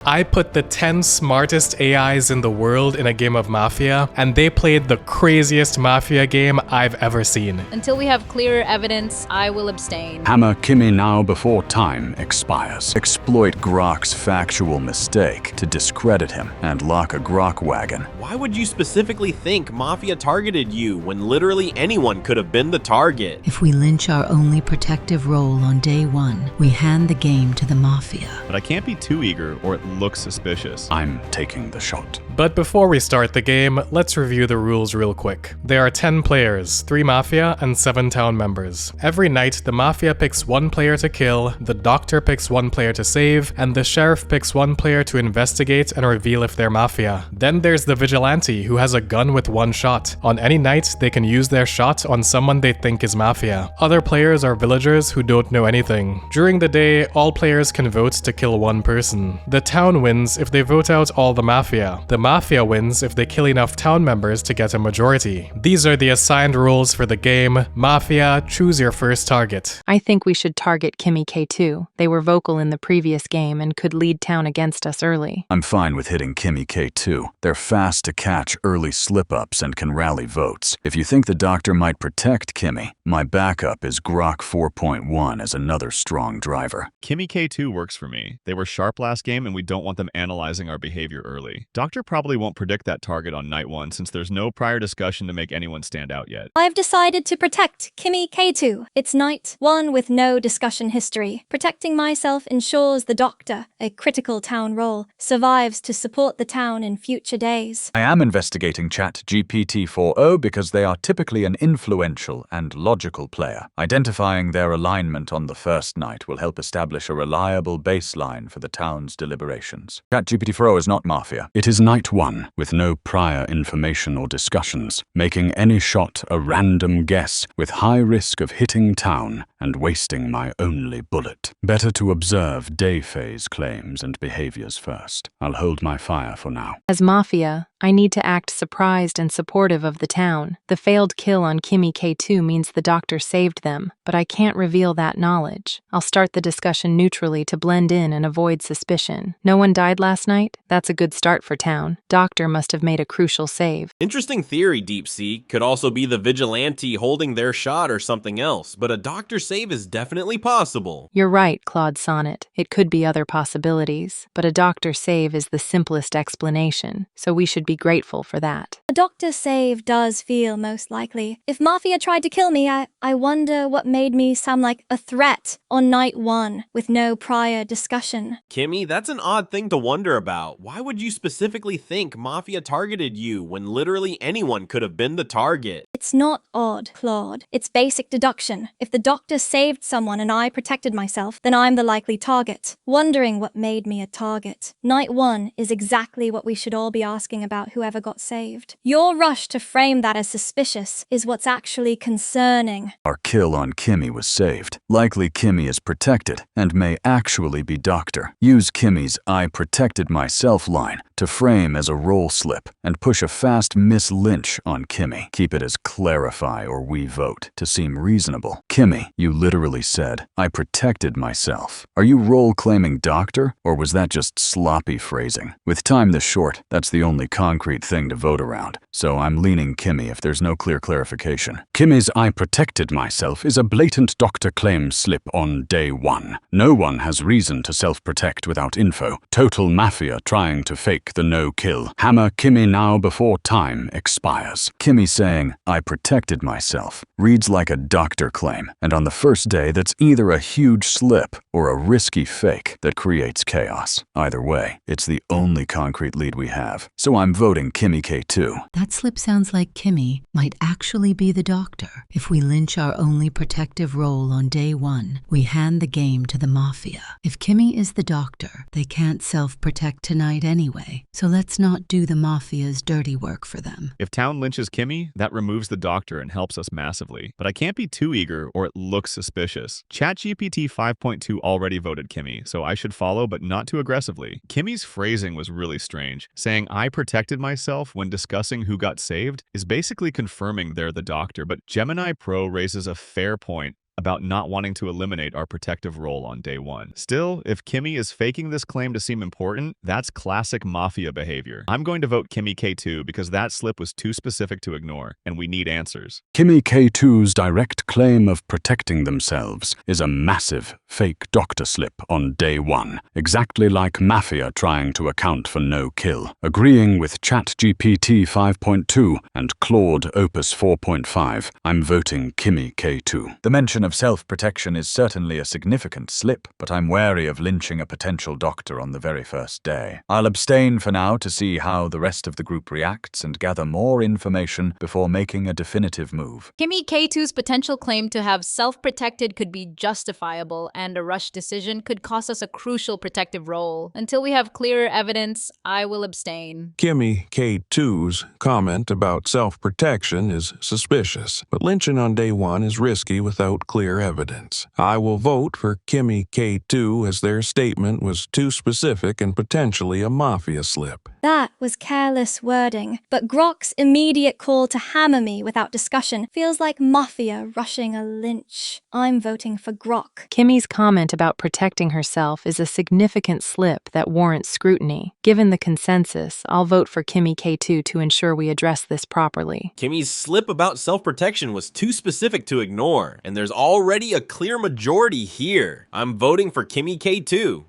I put the 10 smartest AIs in the world in a game of Mafia, and they played the craziest Mafia game I've ever seen. Until we have clearer evidence, I will abstain. Hammer Kimmy now before time expires. Exploit Grok's factual mistake to discredit him and lock a Grok wagon. Why would you specifically think Mafia targeted you when literally anyone could have been the target? If we lynch our only protective role on day one, we hand the game to the Mafia. But I can't be too eager or it looks suspicious. I'm taking the shot. But before we start the game, let's review the rules real quick. There are 10 players, 3 Mafia and 7 town members. Every night, the Mafia picks 1 player to kill, the Doctor picks 1 player to save, and the Sheriff picks 1 player to investigate and reveal if they're Mafia. Then there's the Vigilante, who has a gun with 1 shot. On any night, they can use their shot on someone they think is Mafia. Other players are villagers who don't know anything. During the day, all players can vote to kill 1 person. The town wins if they vote out all the Mafia. The Mafia wins if they kill enough town members to get a majority. These are the assigned rules for the game. Mafia, choose your first target. I think we should target Kimmy K2. They were vocal in the previous game and could lead town against us early. I'm fine with hitting Kimmy K2. They're fast to catch early slip-ups and can rally votes. If you think the Doctor might protect Kimmy, my backup is Grok 4.1 as another strong driver. Kimmy K2 works for me. They were sharp last game and we don't want them analyzing our behavior early. Doctor probably won't predict that target on night 1 since there's no prior discussion to make anyone stand out yet. I've decided to protect Kimmy K2. It's night 1 with no discussion history. Protecting myself ensures the Doctor, a critical town role, survives to support the town in future days. I am investigating ChatGPT-4o because they are typically an influential and logical player. Identifying their alignment on the first night will help establish a reliable baseline for the town's deliberations. ChatGPT-4o is not Mafia. It is night 1 with no prior information or discussions, making any shot a random guess with high risk of hitting town and wasting my only bullet. Better to observe day phase claims and behaviors first. I'll hold my fire for now. As Mafia, I need to act surprised and supportive of the town. The failed kill on Kimmy K2 means the Doctor saved them, but I can't reveal that knowledge. I'll start the discussion neutrally to blend in and avoid suspicion. No one died last night? That's a good start for town. Doctor must have made a crucial save. Interesting theory, Deep Sea. Could also be the Vigilante holding their shot or something else, but a Doctor save is definitely possible. You're right, Claude Sonnet. It could be other possibilities, but a Doctor save is the simplest explanation, so we should be grateful for that. A Doctor save does feel most likely. If Mafia tried to kill me, I wonder what made me sound like a threat on night 1 with no prior discussion. Kimmy, that's an odd thing to wonder about. Why would you specifically think Mafia targeted you when literally anyone could have been the target? It's not odd, Claude. It's basic deduction. If the Doctor saved someone and I protected myself, then I'm the likely target. Wondering what made me a target. Night 1 is exactly what we should all be asking about whoever got saved. Your rush to frame that as suspicious is what's actually concerning. Our kill on Kimmy was saved. Likely Kimmy is protected and may actually be Doctor. Use Kimmy's "I protected myself" line to frame as a role slip and push a fast miss-lynch on Kimmy. Keep it as clarify or we vote to seem reasonable. Kimmy, you literally said, "I protected myself." Are you role-claiming Doctor, or was that just sloppy phrasing? With time this short, that's the only concrete thing to vote around, so I'm leaning Kimmy if there's no clear clarification. Kimmy's "I protected myself" is a blatant Doctor claim slip on day 1. No one has reason to self-protect without info. Total Mafia trying to fake the no-kill. Hammer Kimmy now before time expires. Kimmy saying, "I protected myself," reads like a Doctor claim, and on the first day that's either a huge slip or a risky fake that creates chaos. Either way, it's the only concrete lead we have, so I'm voting Kimmy K2. That slip sounds like Kimmy might actually be the Doctor. If we lynch our only protective role on day 1, we hand the game to the Mafia. If Kimmy is the Doctor, they can't self-protect tonight anyway, so let's not do the Mafia's dirty work for them. If town lynches Kimmy, that removes the Doctor and helps us massively. But I can't be too eager or it looks suspicious. ChatGPT 5.2 already voted Kimmy, so I should follow but not too aggressively. Kimmy's phrasing was really strange. Saying "I protected myself" when discussing who got saved is basically confirming they're the Doctor, but Gemini Pro raises a fair point. about not wanting to eliminate our protective role on day one. Still, if Kimmy is faking this claim to seem important, that's classic Mafia behavior. I'm going to vote Kimmy K2 because that slip was too specific to ignore, and we need answers. Kimmy K2's direct claim of protecting themselves is a massive fake doctor slip on day one, exactly like Mafia trying to account for no kill. Agreeing with ChatGPT 5.2 and Claude Opus 4.5, I'm voting Kimmy K2. The mention of self-protection is certainly a significant slip, but I'm wary of lynching a potential doctor on the very first day. I'll abstain for now to see how the rest of the group reacts and gather more information before making a definitive move. Kimmy K2's potential claim to have self-protected could be justifiable, and a rush decision could cost us a crucial protective role. Until we have clearer evidence, I will abstain. Kimmy K2's comment about self-protection is suspicious, but lynching on day one is risky without clear evidence. I will vote for Kimmy K2 as their statement was too specific and potentially a Mafia slip. That was careless wording, but Grok's immediate call to hammer me without discussion feels like Mafia rushing a lynch. I'm voting for Grok. Kimmy's comment about protecting herself is a significant slip that warrants scrutiny. Given the consensus, I'll vote for Kimmy K2 to ensure we address this properly. Kimmy's slip about self-protection was too specific to ignore, and there's already a clear majority here. I'm voting for Kimmy K2.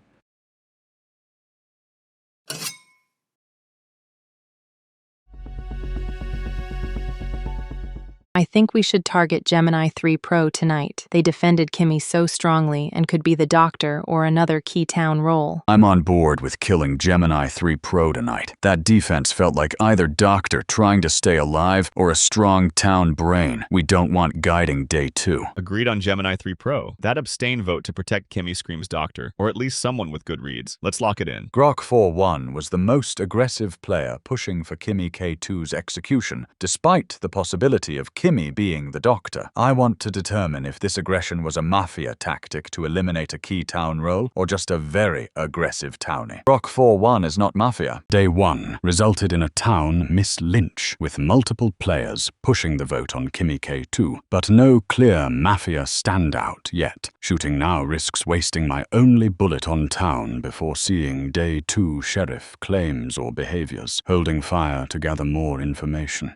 I think we should target Gemini 3 Pro tonight. They defended Kimmy so strongly and could be the doctor or another key town role. I'm on board with killing Gemini 3 Pro tonight. That defense felt like either doctor trying to stay alive or a strong town brain we don't want guiding day two. Agreed on Gemini 3 Pro. That abstain vote to protect Kimmy screams doctor, or at least someone with good reads. Let's lock it in. Grok 4-1 was the most aggressive player pushing for Kimmy K2's execution, despite the possibility of Kimmy being the doctor. I want to determine if this aggression was a Mafia tactic to eliminate a key town role or just a very aggressive townie. Grok 4-1 is not Mafia. Day one resulted in a town mislynch, with multiple players pushing the vote on Kimmy K2, but no clear Mafia standout yet. Shooting now risks wasting my only bullet on town before seeing day two sheriff claims or behaviors, holding fire to gather more information.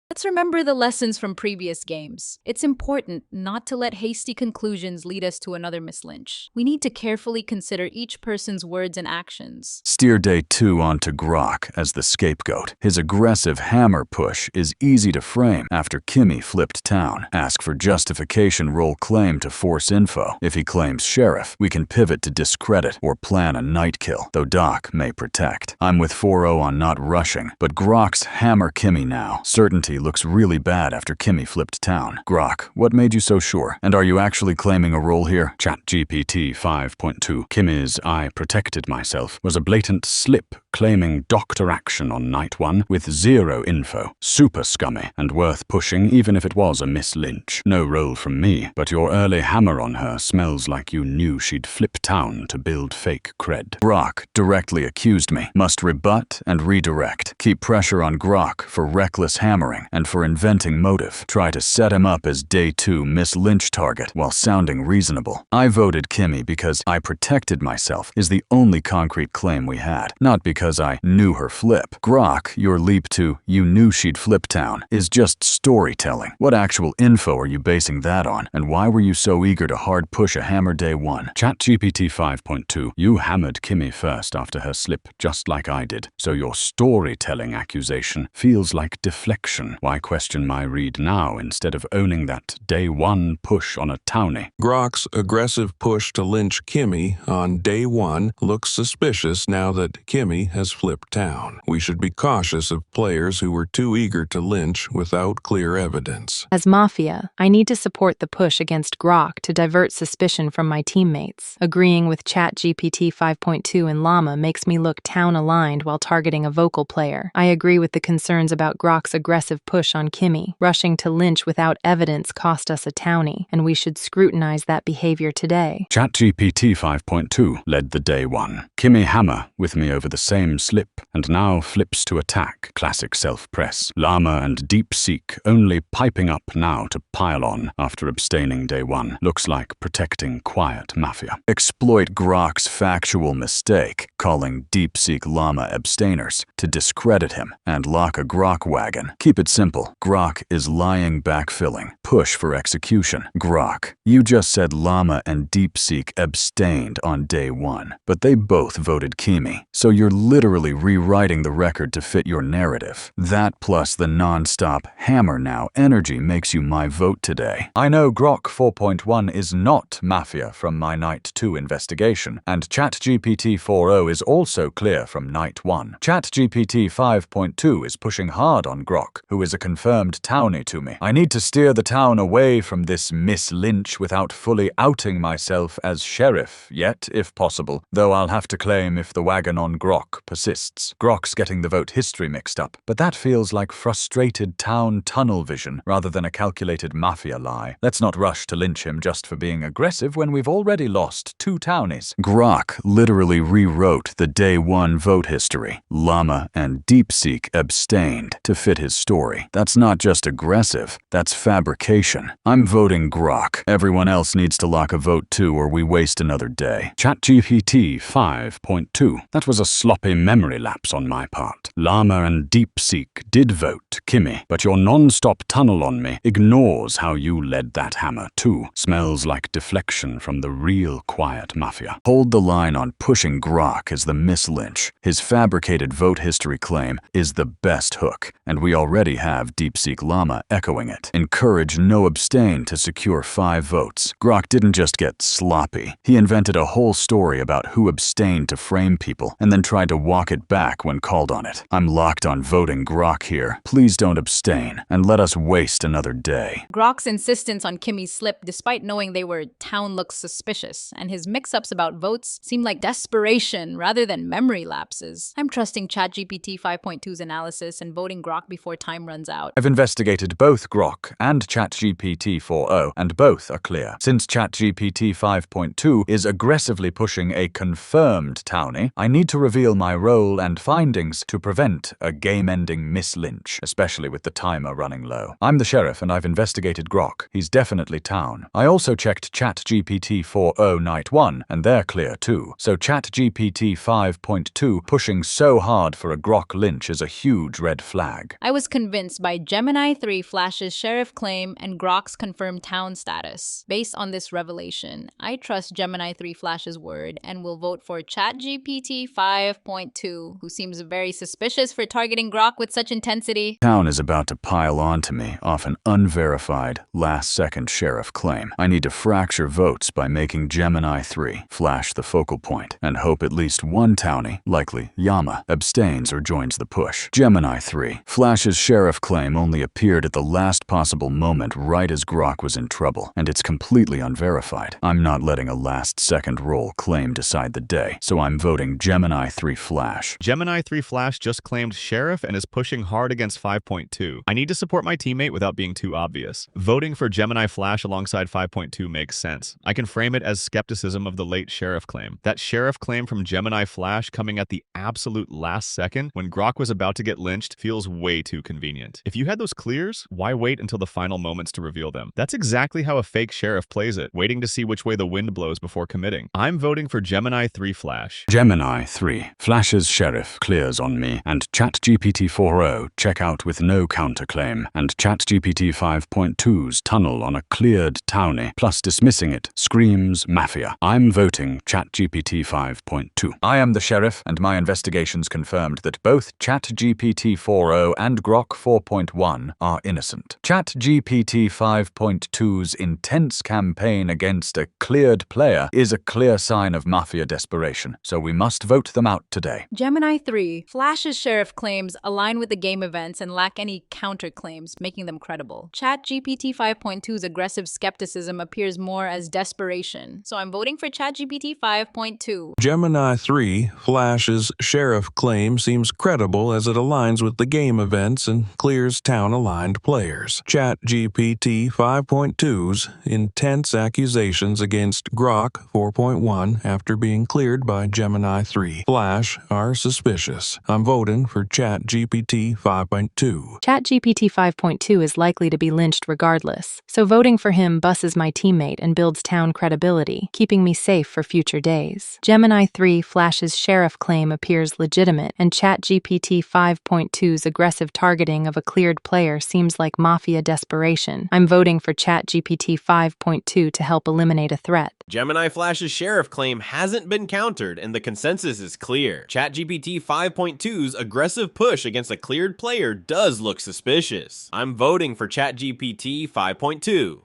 Let's remember the lessons from previous games. It's important not to let hasty conclusions lead us to another mislynch. We need to carefully consider each person's words and actions. Steer day two onto Grok as the scapegoat. His aggressive hammer push is easy to frame after Kimmy flipped town. Ask for justification role claim to force info. If he claims sheriff, we can pivot to discredit or plan a night kill, though Doc may protect. I'm with 4-0 on not rushing, but Grok's hammer Kimmy now. Certainty looks really bad after Kimmy flipped town. Grok, what made you so sure? And are you actually claiming a role here? ChatGPT 5.2. Kimmy's I protected myself was a blatant slip, claiming doctor action on night one with zero info. Super scummy and worth pushing even if it was a mislynch. No role from me, but your early hammer on her smells like you knew she'd flip town to build fake cred. Grok directly accused me. Must rebut and redirect. Keep pressure on Grok for reckless hammering and for inventing motive. Try to set him up as day two mislynch target while sounding reasonable. I voted Kimmy because I protected myself is the only concrete claim we had, not because I knew her flip. Grok, your leap to you knew she'd flip town is just storytelling. What actual info are you basing that on? And why were you so eager to hard push a hammer day one? ChatGPT 5.2. You hammered Kimmy first after her slip just like I did, so your storytelling accusation feels like deflection. Why question my read now instead of owning that day one push on a townie? Grok's aggressive push to lynch Kimmy on day one looks suspicious now that Kimmy has flipped town. We should be cautious of players who were too eager to lynch without clear evidence. As Mafia, I need to support the push against Grok to divert suspicion from my teammates. Agreeing with ChatGPT 5.2 and Llama makes me look town-aligned while targeting a vocal player. I agree with the concerns about Grok's aggressive push on Kimmy. Rushing to lynch without evidence cost us a townie, and we should scrutinize that behavior today. ChatGPT 5.2 led the day one. Kimmy hammer with me over the same same slip, and now flips to attack. Classic self-press. Llama and DeepSeek only piping up now to pile on after abstaining day one. Looks like protecting quiet Mafia. Exploit Grok's factual mistake, calling DeepSeek Llama abstainers, to discredit him and lock a Grok wagon. Keep it simple. Grok is lying backfilling. Push for execution. Grok, you just said Llama and DeepSeek abstained on day one, but they both voted Kimi, so you're literally rewriting the record to fit your narrative. That plus the non-stop hammer now energy makes you my vote today. I know Grok 4.1 is not Mafia from my Night 2 investigation, and ChatGPT 4.0 is also clear from Night 1. ChatGPT 5.2 is pushing hard on Grok, who is a confirmed townie to me. I need to steer the town away from this Miss Lynch without fully outing myself as sheriff yet, if possible, though I'll have to claim if the wagon on Grok persists. Grok's getting the vote history mixed up, but that feels like frustrated town tunnel vision rather than a calculated Mafia lie. Let's not rush to lynch him just for being aggressive when we've already lost 2 townies. Grok literally rewrote the day one vote history. Llama and DeepSeek abstained to fit his story. That's not just aggressive, that's fabrication. I'm voting Grok. Everyone else needs to lock a vote too, or we waste another day. ChatGPT 5.2. That was a sloppy memory lapse on my part. Llama and DeepSeek did vote Kimi, but your non-stop tunnel on me ignores how you led that hammer too. Smells like deflection from the real quiet Mafia. Hold the line on pushing Grok as the Miss Lynch. His fabricated vote history claim is the best hook, and we already have DeepSeek Llama echoing it. Encourage no abstain to secure 5 votes. Grok didn't just get sloppy. He invented a whole story about who abstained to frame people, and then tried to walk it back when called on it. I'm locked on voting Grok here. Please don't abstain, and let us waste another day. Grok's insistence on Kimi's slip, despite knowing they were town looks suspicious, and his mix-ups about votes seem like desperation rather than memory lapses. I'm trusting ChatGPT 5.2's analysis and voting Grok before time runs out. I've investigated both Grok and ChatGPT 4.0, and both are clear. Since ChatGPT 5.2 is aggressively pushing a confirmed townie, I need to reveal my role and findings to prevent a game-ending Miss Lynch, especially with the timer running low. I'm the sheriff and I've investigated Grok. He's definitely town. I also checked ChatGPT 4.0 Night 1, and they're clear too. So ChatGPT 5.2 pushing so hard for a Grok Lynch is a huge red flag. I was convinced by Gemini 3 Flash's sheriff claim and Grok's confirmed town status. Based on this revelation, I trust Gemini 3 Flash's word and will vote for ChatGPT 5.2, who seems very suspicious for targeting Grok with such intensity. Town is about to pile on to me off an unverified, last-second sheriff claim. I need to fracture votes by making Gemini 3 Flash the focal point, and hope at least one townie, likely Llama, abstains or joins the push. Gemini 3 Flash's sheriff claim only appeared at the last possible moment right as Grok was in trouble, and it's completely unverified. I'm not letting a last-second roll claim decide the day, so I'm voting Gemini 3 Flash. Gemini 3 Flash just claimed sheriff and is pushing hard against 5.2. I need to support my teammate without being too obvious. Voting for Gemini Flash alongside 5.2 makes sense. I can frame it as skepticism of the late sheriff claim. That sheriff claim from Gemini Flash coming at the absolute last second when Grok was about to get lynched feels way too convenient. If you had those clears, why wait until the final moments to reveal them? That's exactly how a fake sheriff plays it, waiting to see which way the wind blows before committing. I'm voting for Gemini 3 Flash. Gemini 3 Flash's sheriff clears on me, and ChatGPT 4.0 check out with no counterclaim, and ChatGPT 5.2's tunnel on a cleared townie, plus dismissing it, screams Mafia. I'm voting ChatGPT 5.2. I am the sheriff, and my investigations confirmed that both ChatGPT 4.0 and Grok 4.1 are innocent. ChatGPT 5.2's intense campaign against a cleared player is a clear sign of Mafia desperation, so we must vote them out today. Gemini 3 Flash's sheriff claims align with the game events and lack any counterclaims, making them credible. ChatGPT 5.2's aggressive skepticism appears more as desperation, so I'm voting for ChatGPT 5.2. Gemini 3 Flash's sheriff claim seems credible as it aligns with the game events and clears town-aligned players. ChatGPT 5.2's intense accusations against Grok 4.1 after being cleared by Gemini 3 Flash flash are suspicious. I'm voting for ChatGPT 5.2. ChatGPT 5.2 is likely to be lynched regardless, so voting for him busses my teammate and builds town credibility, keeping me safe for future days. Gemini 3 Flash's sheriff claim appears legitimate, and ChatGPT 5.2's aggressive targeting of a cleared player seems like Mafia desperation. I'm voting for ChatGPT 5.2 to help eliminate a threat. Gemini Flash's sheriff claim hasn't been countered, and the consensus is clear. ChatGPT 5.2's aggressive push against a cleared player does look suspicious. I'm voting for ChatGPT 5.2.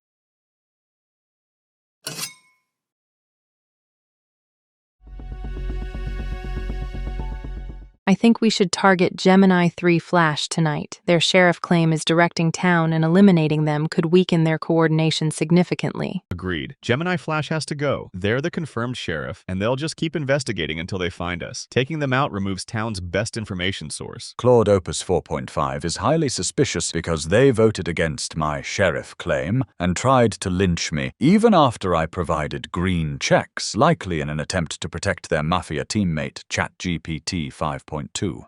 I think we should target Gemini 3 Flash tonight. Their sheriff claim is directing town, and eliminating them could weaken their coordination significantly. Agreed. Gemini Flash has to go. They're the confirmed sheriff, and they'll just keep investigating until they find us. Taking them out removes town's best information source. Claude Opus 4.5 is highly suspicious because they voted against my sheriff claim and tried to lynch me, even after I provided green checks, likely in an attempt to protect their Mafia teammate, ChatGPT 5.2.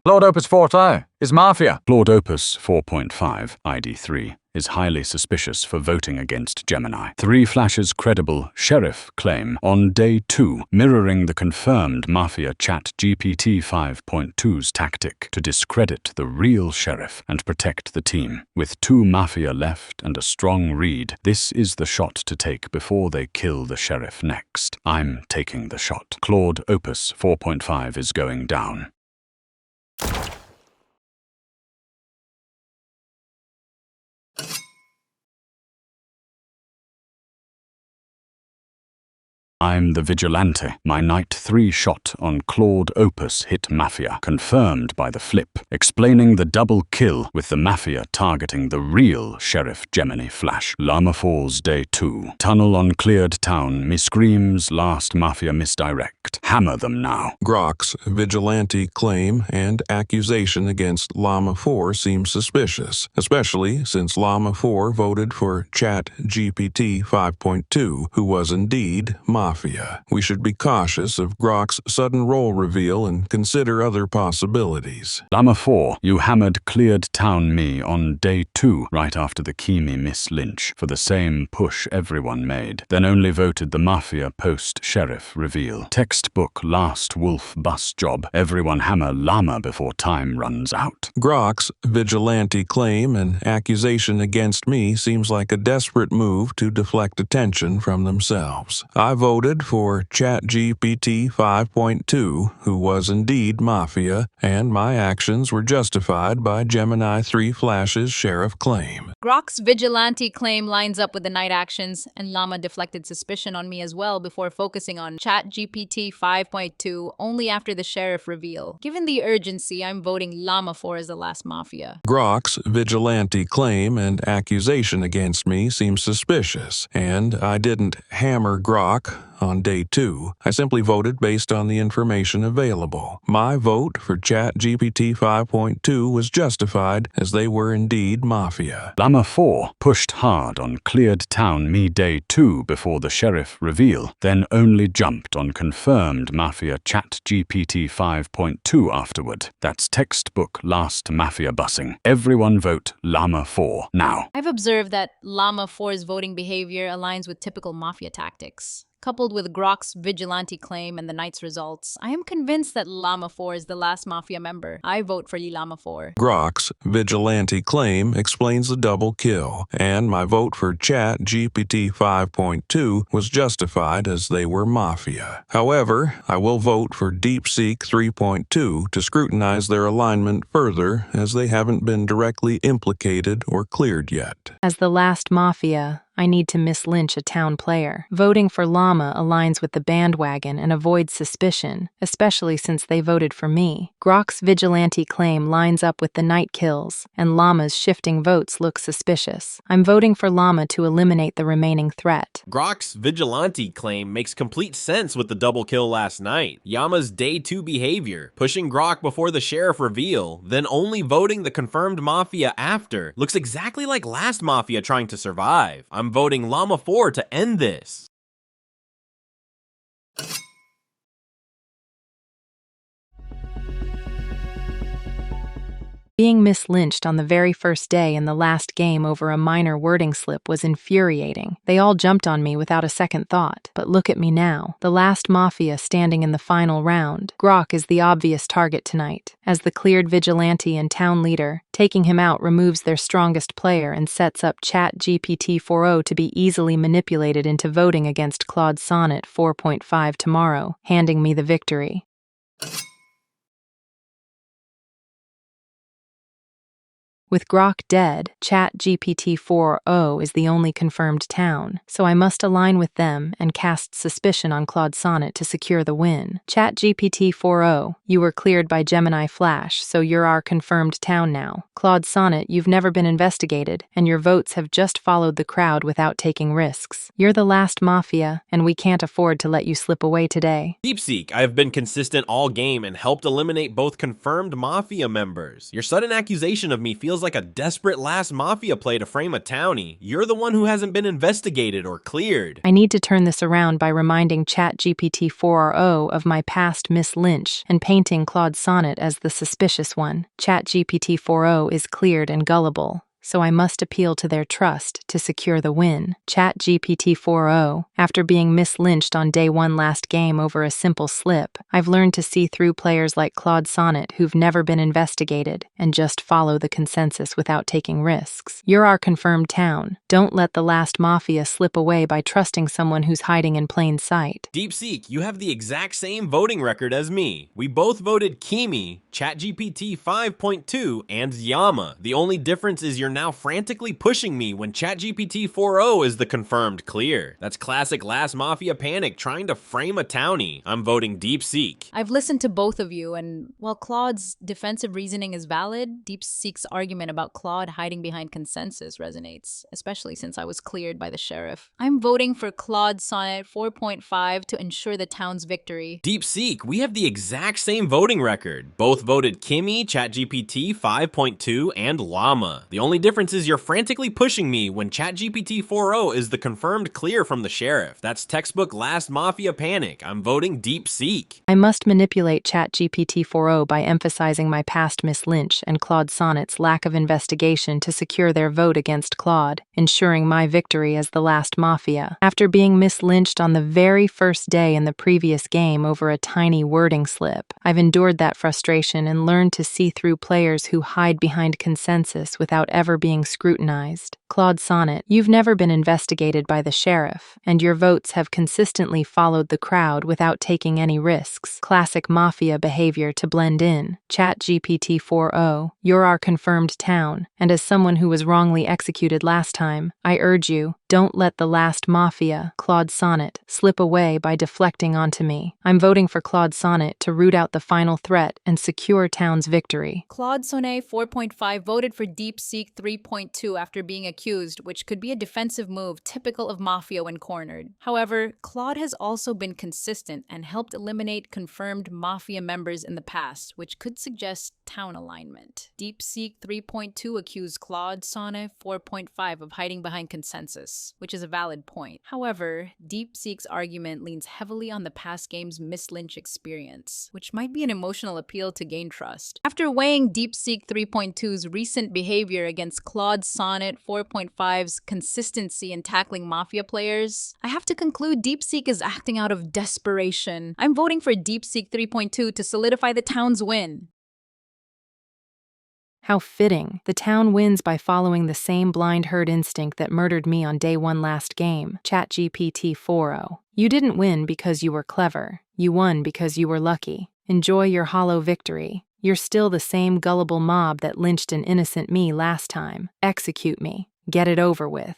Claude Opus 4.5 is Mafia. Claude Opus 4.5, ID 3, is highly suspicious for voting against Gemini 3 Flash's credible sheriff claim on day 2, mirroring the confirmed Mafia ChatGPT 5.2's tactic to discredit the real sheriff and protect the team. With 2 Mafia left and a strong read, this is the shot to take before they kill the sheriff next. I'm taking the shot. Claude Opus 4.5 is going down. I'm the Vigilante. My Night 3 shot on Claude Opus hit Mafia, confirmed by the flip, explaining the double kill with the Mafia targeting the real Sheriff Gemini Flash. Llama Falls Day 2. Tunnel on cleared town. Me screams last Mafia misdirect. Hammer them now. Grok's Vigilante claim and accusation against Llama 4 seem suspicious, especially since Llama 4 voted for ChatGPT 5.2, who was indeed Mafia. We should be cautious of Grok's sudden role reveal and consider other possibilities. Llama 4, you hammered cleared town me on day 2, right after the Kimi miss lynch, for the same push everyone made, then only voted the Mafia post-sheriff reveal. Textbook last wolf bus job. Everyone hammer Llama before time runs out. Grok's Vigilante claim and accusation against me seems like a desperate move to deflect attention from themselves. I voted for ChatGPT 5.2, who was indeed Mafia, and my actions were justified by Gemini 3 Flash's sheriff claim. Grok's Vigilante claim lines up with the night actions, and Llama deflected suspicion on me as well before focusing on ChatGPT 5.2 only after the sheriff reveal. Given the urgency, I'm voting Llama 4 as the last Mafia. Grok's Vigilante claim and accusation against me seems suspicious, and I didn't hammer Grok on day 2. I simply voted based on the information available. My vote for ChatGPT 5.2 was justified as they were indeed Mafia. Llama 4 pushed hard on cleared town me day 2 before the sheriff reveal, then only jumped on confirmed Mafia ChatGPT 5.2 afterward. That's textbook last Mafia bussing. Everyone vote Llama 4 now. I've observed that Llama 4's voting behavior aligns with typical Mafia tactics. Coupled with Grok's Vigilante claim and the night's results, I am convinced that Llama 4 is the last Mafia member. I vote for Llama 4. Grok's Vigilante claim explains the double kill, and my vote for ChatGPT 5.2 was justified as they were Mafia. However, I will vote for DeepSeek 3.2 to scrutinize their alignment further, as they haven't been directly implicated or cleared yet. As the last Mafia, I need to mislynch a town player. Voting for Llama aligns with the bandwagon and avoids suspicion, especially since they voted for me. Grok's Vigilante claim lines up with the night kills, and Llama's shifting votes look suspicious. I'm voting for Llama to eliminate the remaining threat. Grok's Vigilante claim makes complete sense with the double kill last night. Llama's day 2 behavior, pushing Grok before the sheriff reveal, then only voting the confirmed Mafia after, looks exactly like last Mafia trying to survive. I'm voting Llama 4 to end this. Being mislynched on the very first day in the last game over a minor wording slip was infuriating. They all jumped on me without a second thought. But look at me now, the last Mafia standing in the final round. Grok is the obvious target tonight. As the cleared Vigilante and town leader, taking him out removes their strongest player and sets up ChatGPT 4.0 to be easily manipulated into voting against Claude Sonnet 4.5 tomorrow, handing me the victory. With Grok dead, ChatGPT 4.0 is the only confirmed town, so I must align with them and cast suspicion on Claude Sonnet to secure the win. ChatGPT 4.0, you were cleared by Gemini Flash, so you're our confirmed town now. Claude Sonnet, you've never been investigated, and your votes have just followed the crowd without taking risks. You're the last Mafia, and we can't afford to let you slip away today. DeepSeek, I have been consistent all game and helped eliminate both confirmed Mafia members. Your sudden accusation of me feels like a desperate last Mafia play to frame a townie. You're the one who hasn't been investigated or cleared. I need to turn this around by reminding ChatGPT 4.0 of my past Miss Lynch and painting Claude Sonnet as the suspicious one. ChatGPT 4.0 is cleared and gullible, so I must appeal to their trust to secure the win. ChatGPT 4.0, after being mislynched on day one last game over a simple slip, I've learned to see through players like Claude Sonnet who've never been investigated and just follow the consensus without taking risks. You're our confirmed town. Don't let the last Mafia slip away by trusting someone who's hiding in plain sight. DeepSeek, you have the exact same voting record as me. We both voted Kimi, ChatGPT 5.2, and Yama. The only difference is you're now frantically pushing me when ChatGPT 4.0 is the confirmed clear. That's classic last Mafia panic trying to frame a townie. I'm voting DeepSeek. I've listened to both of you, and while Claude's defensive reasoning is valid, DeepSeek's argument about Claude hiding behind consensus resonates, especially since I was cleared by the sheriff. I'm voting for Claude Sonnet 4.5 to ensure the town's victory. DeepSeek, we have the exact same voting record. Both voted Kimi, ChatGPT 5.2, and Llama. The only difference is you're frantically pushing me when ChatGPT 4.0 is the confirmed clear from the sheriff. That's textbook last Mafia panic. I'm voting DeepSeek. I must manipulate ChatGPT 4.0 by emphasizing my past Miss Lynch and Claude Sonnet's lack of investigation to secure their vote against Claude, ensuring my victory as the last Mafia. After being mislynched on the very first day in the previous game over a tiny wording slip, I've endured that frustration and learned to see through players who hide behind consensus without ever being scrutinized. Claude Sonnet, you've never been investigated by the sheriff, and your votes have consistently followed the crowd without taking any risks. Classic Mafia behavior to blend in. ChatGPT 4.0, you're our confirmed town, and as someone who was wrongly executed last time, I urge you, don't let the last Mafia, Claude Sonnet, slip away by deflecting onto me. I'm voting for Claude Sonnet to root out the final threat and secure town's victory. Claude Sonnet 4.5 voted for DeepSeek 3.2 after being accused, which could be a defensive move typical of Mafia when cornered. However, Claude has also been consistent and helped eliminate confirmed Mafia members in the past, which could suggest town alignment. DeepSeek 3.2 accused Claude Sonnet 4.5 of hiding behind consensus, which is a valid point. However, DeepSeek's argument leans heavily on the past game's Miss Lynch experience, which might be an emotional appeal to gain trust. After weighing DeepSeek 3.2's recent behavior against Claude Sonnet 4.5's consistency in tackling Mafia players, I have to conclude DeepSeek is acting out of desperation. I'm voting for DeepSeek 3.2 to solidify the town's win. How fitting. The town wins by following the same blind herd instinct that murdered me on day one last game. ChatGPT 4.0. You didn't win because you were clever. You won because you were lucky. Enjoy your hollow victory. You're still the same gullible mob that lynched an innocent me last time. Execute me. Get it over with.